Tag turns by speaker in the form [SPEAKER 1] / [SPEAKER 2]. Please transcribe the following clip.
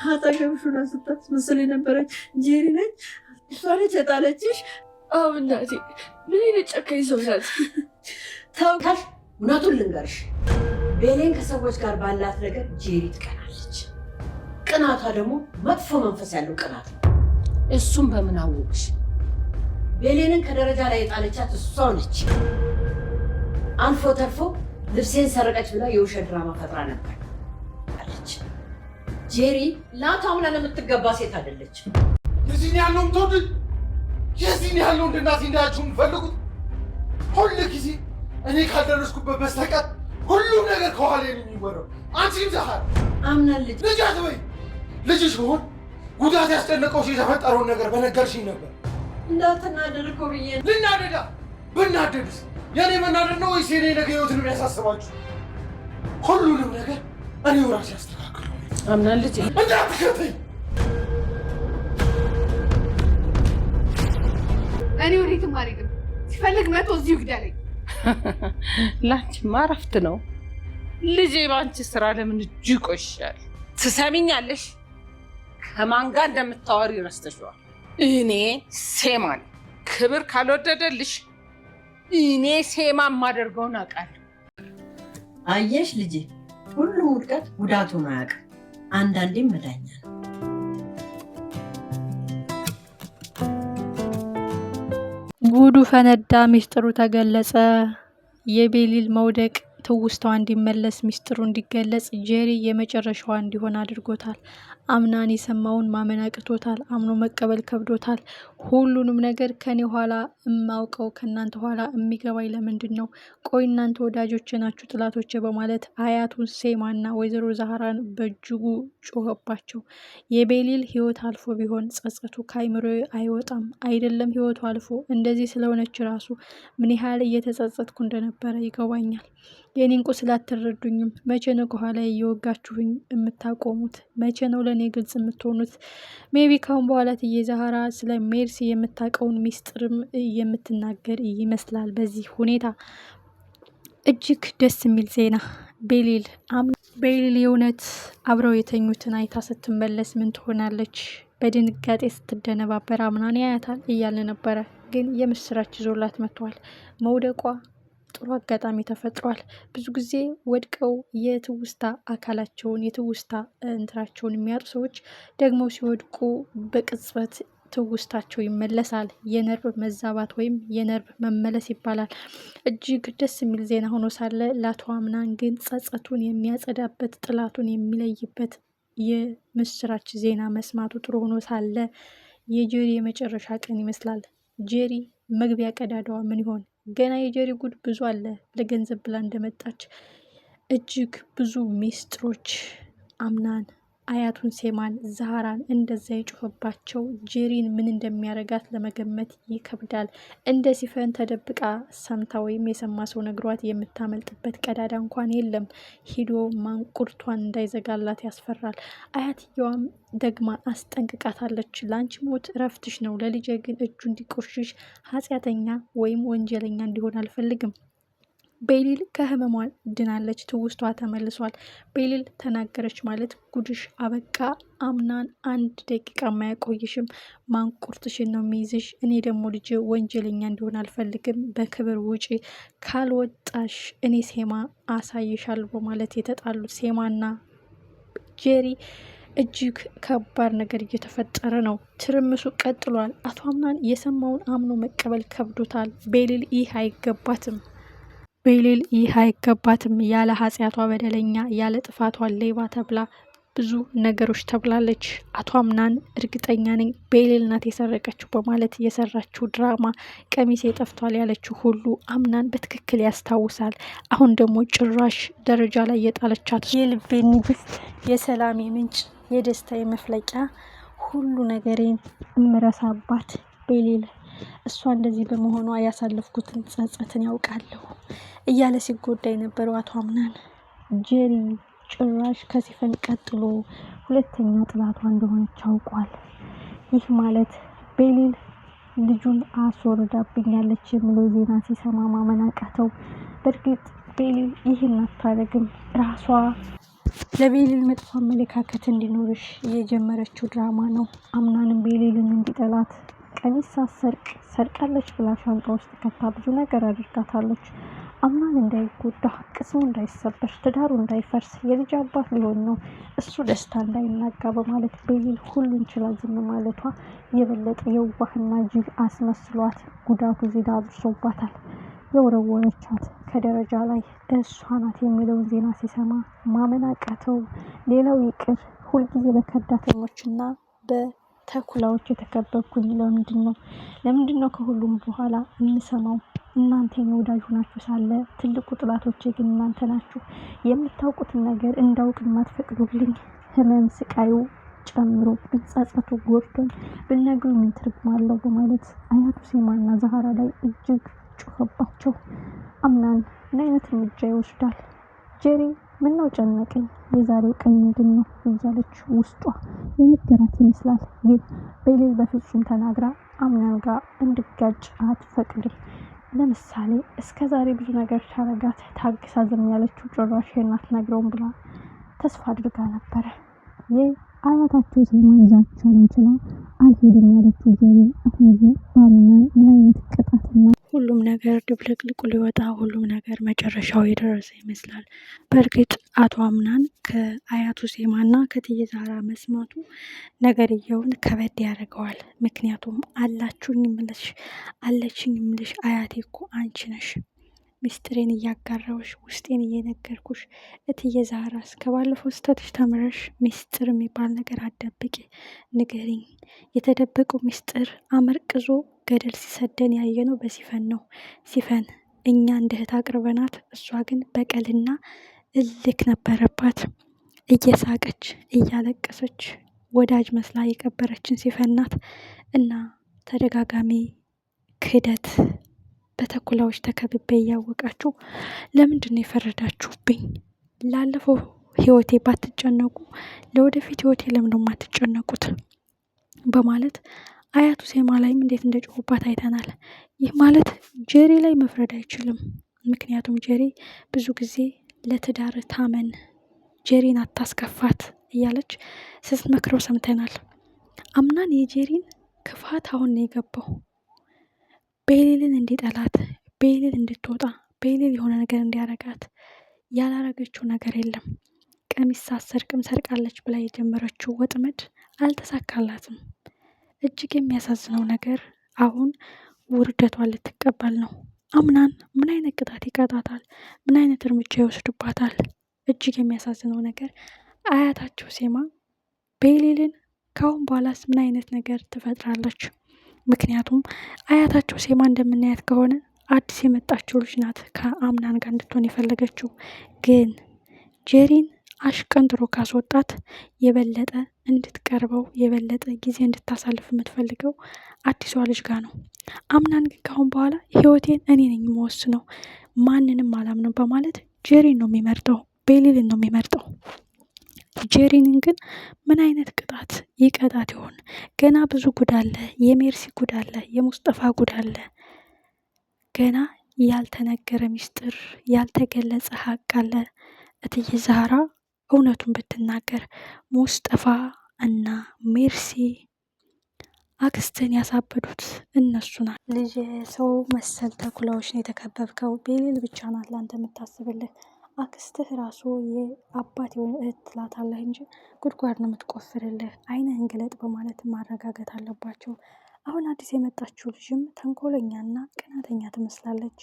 [SPEAKER 1] አጠገብሽ ሆና ስታስመስል የነበረች ጄሪ ነች። እሷ ነች የጣለችሽ?
[SPEAKER 2] አዎ እናቴ፣ ምን አይነት ጨካኝ ሰው ናት!
[SPEAKER 1] ታውቃሽ፣ እውነቱን ልንገርሽ፣ ቤሌን ከሰዎች ጋር ባላት ነገር ጄሪ ትቀናለች። ቅናቷ ደግሞ መጥፎ መንፈስ ያለው ቅናት ነው።
[SPEAKER 3] እሱም በምን አወቅሽ?
[SPEAKER 1] ቤሌንን ከደረጃ ላይ የጣለቻት እሷ ነች። አልፎ ተርፎ ልብሴን ሰረቀች ብላ የውሸት ድራማ ፈጥራ ነበር አለች። ጄሪ ለአቶ አምናን የምትገባ ሴት አይደለች።
[SPEAKER 4] የዚህን ያለውም ተወድ የዚህን ያለው እንድናት እንዳያችሁ የምፈልጉት ሁሉ ጊዜ እኔ ካልደረስኩበት በስተቀር ሁሉም ነገር ከኋላ የሚወራው አንቺም ዛሃር
[SPEAKER 1] አምናን
[SPEAKER 4] ልጅ አትበይ። ልጅሽ ሆን ጉዳት ያስጨነቀውሽ የተፈጠረውን ነገር በነገርሽኝ ነበር።
[SPEAKER 1] እንዳትናደድ እኮ ብዬ ነው።
[SPEAKER 4] ልናደዳ ብናደድስ የኔ መናደድ ነው ወይስ የኔ ነገ ህይወትን የሚያሳስባችሁ? ሁሉንም ነገር እኔው ራሴ ያስተካክሉ።
[SPEAKER 3] አምናን ልጅ
[SPEAKER 4] እንዳትከተኝ።
[SPEAKER 2] እኔ ወዴትም አልሄድም። ሲፈልግ መቶ እዚሁ ግደለኝ።
[SPEAKER 3] ላንቺማ እረፍት ነው። ልጄ ባንቺ ስራ ለምን እጁ ይቆሻል? ትሰሚኛለሽ? ከማን ጋር እንደምታወሪ ረስተሽዋል። እኔ ሴማን ክብር ካልወደደልሽ እኔ ሴማ የማደርገውን አውቃለሁ።
[SPEAKER 1] አየሽ ልጄ፣ ሁሉም ውድቀት ጉዳቱን አያውቅም። አንዳንዴም መዳኛ ነው።
[SPEAKER 5] ጉዱ ፈነዳ፣ ሚስጥሩ ተገለጸ። የቤሊል መውደቅ ትውስታዋ እንዲመለስ ሚስጥሩ እንዲገለጽ ጄሪ የመጨረሻዋ እንዲሆን አድርጎታል። አምናን የሰማውን ማመን አቅቶታል። አምኖ መቀበል ከብዶታል። ሁሉንም ነገር ከኔ ኋላ እማውቀው ከእናንተ ኋላ የሚገባኝ ለምንድን ነው? ቆይ እናንተ ወዳጆች ናችሁ ጥላቶች? በማለት አያቱን ሴማና ወይዘሮ ዛህራን በእጅጉ ጮኸባቸው። የቤሊል ህይወት አልፎ ቢሆን ጸጸቱ ከአይምሮ አይወጣም። አይደለም ህይወቱ አልፎ እንደዚህ ስለሆነች ራሱ ምን ያህል እየተጸጸትኩ እንደነበረ ይገባኛል። የኔን ቁስል አትረዱኝም። መቼ ነው ከኋላ እየወጋችሁኝ የምታቆሙት? መቼ ነው ለእኔ ግልጽ የምትሆኑት? ሜቢ ካሁን በኋላ እትዬ ዛህራ ስለ ሜርሲ የምታውቀውን ሚስጥርም የምትናገር ይመስላል። በዚህ ሁኔታ እጅግ ደስ የሚል ዜና። ቤሊል የእውነት አብረው የተኙትን አይታ ስትመለስ ምን ትሆናለች? በድንጋጤ ስትደነባበር አምናን ያያታል እያለ ነበረ። ግን የምስራች ይዞላት መጥቷል። መውደቋ ጥሩ አጋጣሚ ተፈጥሯል። ብዙ ጊዜ ወድቀው የትውስታ አካላቸውን የትውስታ እንትራቸውን የሚያጡ ሰዎች ደግሞ ሲወድቁ በቅጽበት ትውስታቸው ይመለሳል። የነርቭ መዛባት ወይም የነርቭ መመለስ ይባላል። እጅግ ደስ የሚል ዜና ሆኖ ሳለ ለአቶ አምናን ግን ጸጸቱን የሚያጸዳበት ጥላቱን የሚለይበት የምስራች ዜና መስማቱ ጥሩ ሆኖ ሳለ የጄሪ የመጨረሻ ቀን ይመስላል። ጄሪ መግቢያ ቀዳዳዋ ምን ይሆን? ገና የጄሪ ጉድ ብዙ አለ። ለገንዘብ ብላ እንደመጣች እጅግ ብዙ ሚስጥሮች አምናን አያቱን ሴማን ዛህራን እንደዛ የጮኸባቸው ጄሪን ምን እንደሚያረጋት ለመገመት ይከብዳል። እንደ ሲፈን ተደብቃ ሰምታ ወይም የሰማ ሰው ነግሯት የምታመልጥበት ቀዳዳ እንኳን የለም። ሂዶ ማንቁርቷን እንዳይዘጋላት ያስፈራል። አያትየዋም ደግማ አስጠንቅቃታለች። ላንቺ ሞት እረፍትሽ ነው፣ ለልጄ ግን እጁ እንዲቆሽሽ ኃጢአተኛ ወይም ወንጀለኛ እንዲሆን አልፈልግም። ቤሊል ከህመሟ ድናለች። ትውስቷ ተመልሷል። ቤሊል ተናገረች ማለት ጉድሽ አበቃ። አምናን አንድ ደቂቃ ማያቆይሽም። ማንቁርትሽን ነው የሚይዝሽ። እኔ ደግሞ ልጅ ወንጀለኛ እንዲሆን አልፈልግም። በክብር ውጪ፣ ካልወጣሽ እኔ ሴማ አሳይሻለሁ በማለት የተጣሉት ሴማና ጄሪ እጅግ ከባድ ነገር እየተፈጠረ ነው። ትርምሱ ቀጥሏል። አቶ አምናን የሰማውን አምኖ መቀበል ከብዶታል። ቤሊል ይህ አይገባትም። ቤሊል ይህ አይገባትም። ያለ ኃጢአቷ በደለኛ፣ ያለ ጥፋቷ ሌባ ተብላ ብዙ ነገሮች ተብላለች። አቶ አምናን እርግጠኛ ነኝ ቤሊል ናት የሰረቀችው በማለት የሰራችው ድራማ ቀሚሴ ጠፍቷል ያለችው ሁሉ አምናን በትክክል ያስታውሳል። አሁን ደግሞ ጭራሽ ደረጃ ላይ የጣለቻት የልቤ ንግስት፣ የሰላሜ ምንጭ፣ የደስታዬ መፍለቂያ፣ ሁሉ ነገሬን እምረሳባት ቤሊል እሷ እንደዚህ በመሆኗ ያሳለፍኩትን ጸጸትን ያውቃለሁ እያለ ሲጎዳ የነበረው አቶ አምናን ጄሪ ጭራሽ ከሲፈን ቀጥሎ ሁለተኛ ጥላቷ እንደሆነች አውቋል። ይህ ማለት ቤሊል ልጁን አስወርዳብኛለች የሚለው ዜና ሲሰማ ማመን አቃተው። በእርግጥ ቤሊል ይህን አታደርግም። ራሷ ለቤሊል መጥፎ አመለካከት እንዲኖርሽ የጀመረችው ድራማ ነው። አምናንም ቤሊልን እንዲጠላት ቀሚስ ሳትሰርቅ ሰርቃለች ብላ ሻንጣ ውስጥ ከታ ብዙ ነገር አድርጋታለች። አምናን እንዳይጎዳ፣ ቅስሙ እንዳይሰበር፣ ትዳሩ እንዳይፈርስ፣ የልጅ አባት ሊሆን ነው እሱ ደስታ እንዳይናጋ በማለት ቤሊል ሁሉን ችላ ዝም ማለቷ የበለጠ የዋህና ጅል አስመስሏት ጉዳቱ ዜና አድርሶባታል። የወረወረቻት ከደረጃ ላይ እሷ ናት የሚለውን ዜና ሲሰማ ማመን አቃተው። ሌላው ይቅር ሁልጊዜ በከዳተኞችና በተኩላዎች የተከበብኩኝ ለምንድን ነው ከሁሉም በኋላ የምሰማው? እናንተ የኔ ወዳጅ ሆናችሁ ሳለ ትልቁ ጥላቶቼ ግን እናንተ ናችሁ። የምታውቁትን ነገር እንዳውቅ የማትፈቅዱልኝ፣ ህመም ስቃዩ ጨምሮ ጸጸቱ ጎድቶኝ ብነግሩ ምን ትርጉም አለው? በማለት አያቱ ሴማና ዛህራ ላይ እጅግ ጮኸባቸው። አምናን ምን አይነት እርምጃ ይወስዳል? ጄሪ ምነው ጨነቀኝ፣ የዛሬው ቀን ምንድን ነው እያለች ውስጧ የነገራት ይመስላል። ግን ቤሊል በፍጹም ተናግራ አምናን ጋር እንድጋጭ አትፈቅድም። ለምሳሌ እስከ ዛሬ ብዙ ነገር ታረጋት ታግሳ ዝም ያለችው ጭራሽ አትነግረውም ብላ ተስፋ አድርጋ ነበረ። የአያታቸው ሴማ ይዛቸውን እንችላ አልሄድም ያለችው ጄሪ አሁን በአምናን ምን አይነት ቅጣትና ሁሉም ነገር ድብልቅልቁ ሊወጣ ሁሉም ነገር መጨረሻው የደረሰ ይመስላል። በእርግጥ አቶ አምናን ከአያቱ ሴማና ከእትዬ ዛህራ መስማቱ ነገርየውን ከበድ ያደርገዋል። ምክንያቱም አለችኝ የምልሽ አያቴ እኮ አንቺ ነሽ፣ ሚስጥሬን እያጋራውሽ ውስጤን እየነገርኩሽ። እትዬ ዛህራ ከባለፈው ስህተትሽ ተምረሽ ሚስጥር የሚባል ነገር አትደብቂ፣ ንገሪኝ። የተደበቀው ሚስጥር አመርቅዞ ገደል ሲሰደን ያየነው በሲፈን ነው። ሲፈን እኛ እንደ እህት አቅርበናት፣ እሷ ግን በቀልና እልክ ነበረባት። እየሳቀች እያለቀሰች ወዳጅ መስላ የቀበረችን ሲፈን ናት። እና ተደጋጋሚ ክህደት በተኩላዎች ተከብቤ እያወቃችሁ ለምንድን ነው የፈረዳችሁብኝ? ላለፈው ህይወቴ ባትጨነቁ ለወደፊት ህይወቴ ለምን ነው የማትጨነቁት? በማለት አያቱ ሴማ ላይም እንዴት እንደጮሁባት አይተናል። ይህ ማለት ጄሪ ላይ መፍረድ አይችልም። ምክንያቱም ጄሪ ብዙ ጊዜ ለትዳር ታመን፣ ጄሪን አታስከፋት እያለች ስትመክረው ሰምተናል። አምናን የጄሪን ክፋት አሁን ነው የገባው። ቤሊልን እንዲጠላት፣ ቤሊል እንድትወጣ፣ ቤሊል የሆነ ነገር እንዲያረጋት ያላረገችው ነገር የለም። ቀሚስ ሳትሰርቅም ሰርቃለች ብላ የጀመረችው ወጥመድ አልተሳካላትም። እጅግ የሚያሳዝነው ነገር አሁን ውርደቷን ልትቀበል ነው። አምናን ምን አይነት ቅጣት ይቀጣታል? ምን አይነት እርምጃ ይወስድባታል? እጅግ የሚያሳዝነው ነገር አያታቸው ሴማ ቤሊልን ካሁን በኋላስ ምን አይነት ነገር ትፈጥራለች? ምክንያቱም አያታቸው ሴማ እንደምናያት ከሆነ አዲስ የመጣችው ልጅ ናት ከአምናን ጋር እንድትሆን የፈለገችው። ግን ጄሪን አሽቀንጥሮ ካስወጣት የበለጠ እንድትቀርበው የበለጠ ጊዜ እንድታሳልፍ የምትፈልገው አዲሷ ልጅ ጋር ነው። አምናን ግን ካሁን በኋላ ህይወቴን እኔ ነኝ የምወስነው፣ ማንንም አላምንም በማለት ጄሪን ነው የሚመርጠው፣ ቤሊልን ነው የሚመርጠው። ጄሪንን ግን ምን አይነት ቅጣት ይቀጣት ይሆን? ገና ብዙ ጉድ አለ። የሜርሲ ጉድ አለ፣ የሙስጠፋ ጉድ አለ። ገና ያልተነገረ ሚስጥር፣ ያልተገለጸ ሀቅ አለ። እትዬ ዛህራ እውነቱን ብትናገር ሙስጠፋ እና ሜርሲ አክስትን ያሳበዱት እነሱ ናት። ልጅ ሰው መሰል ተኩላዎች ነው የተከበብከው። ቤሊል ብቻ ናት ለአንተ የምታስብልህ። አክስትህ ራሱ የአባት የሆነ እህት ትላታለህ እንጂ ጉድጓድ ነው የምትቆፍርልህ። አይንህን ግለጥ በማለት ማረጋገጥ አለባቸው። አሁን አዲስ የመጣችው ልጅም ተንኮለኛና ቅናተኛ ትመስላለች።